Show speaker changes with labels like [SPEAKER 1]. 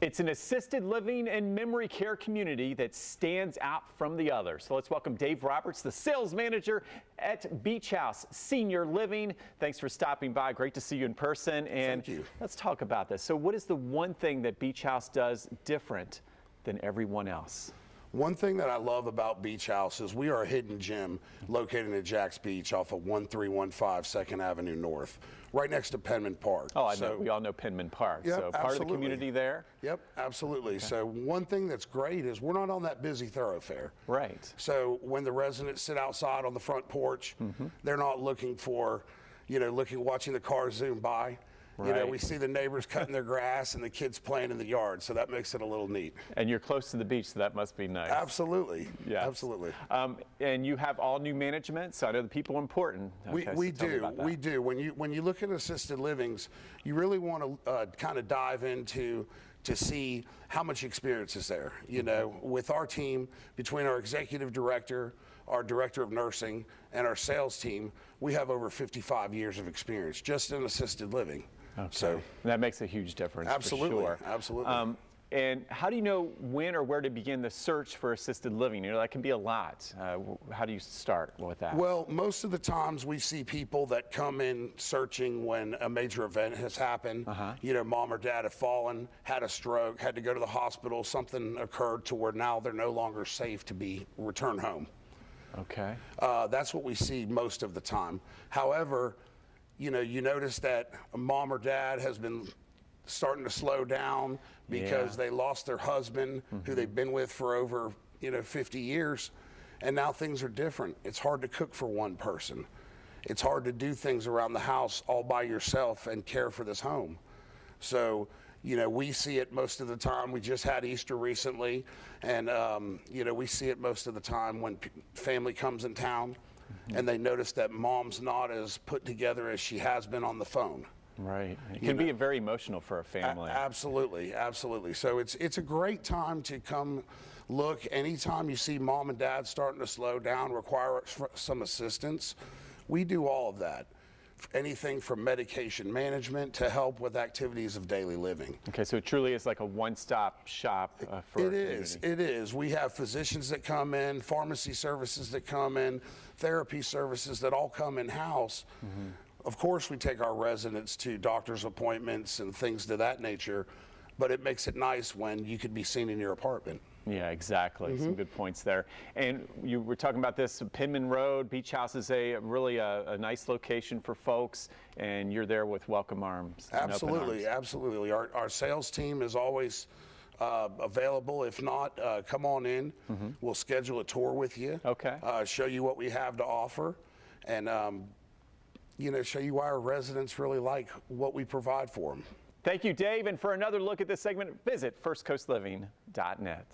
[SPEAKER 1] It's an assisted living and memory care community that stands out from the others. So let's welcome Dave Roberts, the sales manager at Beach House Senior Living. Thanks for stopping by. Great to see you in person. And
[SPEAKER 2] Thank you.
[SPEAKER 1] Let's talk about this. So what is the one thing that Beach House does different than everyone else?
[SPEAKER 2] One thing that I love about Beach House is we are a hidden gem located at Jack's Beach off of 1315 2nd Avenue North, right next to Penman Park.
[SPEAKER 1] Oh, I know. We all know Penman Park.
[SPEAKER 2] Yep,
[SPEAKER 1] so part
[SPEAKER 2] absolutely.
[SPEAKER 1] of the community there?
[SPEAKER 2] Yep, absolutely. Okay. So one thing that's great is we're not on that busy thoroughfare.
[SPEAKER 1] Right.
[SPEAKER 2] So when the residents sit outside on the front porch, they're not looking for, watching the cars zoom by.
[SPEAKER 1] Right.
[SPEAKER 2] We see the neighbors cutting their grass and the kids playing in the yard, so that makes it a little neat.
[SPEAKER 1] And you're close to the beach, so that must be nice.
[SPEAKER 2] Absolutely.
[SPEAKER 1] Yeah.
[SPEAKER 2] Absolutely.
[SPEAKER 1] And you have all new management, so I know the people are important. Okay,
[SPEAKER 2] we do. When you look at assisted livings, you really want to kind of dive into to see how much experience is there. With our team, between our executive director, our director of nursing, and our sales team, we have over 55 years of experience just in assisted living.
[SPEAKER 1] Okay.
[SPEAKER 2] So
[SPEAKER 1] that makes a huge difference.
[SPEAKER 2] Absolutely,
[SPEAKER 1] for sure.
[SPEAKER 2] absolutely.
[SPEAKER 1] And how do you know when or where to begin the search for assisted living? That can be a lot. How do you start with that?
[SPEAKER 2] Well, most of the times we see people that come in searching when a major event has happened. Mom or dad have fallen, had a stroke, had to go to the hospital, something occurred to where now they're no longer safe to be returned home.
[SPEAKER 1] Okay.
[SPEAKER 2] That's what we see most of the time. However, you notice that a mom or dad has been starting to slow down because they lost their husband who they've been with for over 50 years, and now things are different. It's hard to cook for one person. It's hard to do things around the house all by yourself and care for this home. So we see it most of the time. We just had Easter recently, and we see it most of the time when family comes in town and they notice that mom's not as put together as she has been on the phone.
[SPEAKER 1] Right. It can be very emotional for a family.
[SPEAKER 2] Absolutely, absolutely. So it's a great time to come look. Anytime you see mom and dad starting to slow down, require some assistance, we do all of that. Anything from medication management to help with activities of daily living.
[SPEAKER 1] Okay, so it truly is like a one-stop shop for
[SPEAKER 2] It is. We have physicians that come in, pharmacy services that come in, therapy services that all come in-house. Of course, we take our residents to doctor's appointments and things to that nature, but it makes it nice when you could be seen in your apartment.
[SPEAKER 1] Yeah, exactly. Some good points there. And you were talking about this, Penman Road. Beach House is really a nice location for folks, and you're there with welcome arms.
[SPEAKER 2] Absolutely, absolutely. Our sales team is always available. If not, come on in. We'll schedule a tour with you.
[SPEAKER 1] Okay.
[SPEAKER 2] Show you what we have to offer, and show you why our residents really like what we provide for them.
[SPEAKER 1] Thank you, Dave. And for another look at this segment, visit firstcoastliving.net.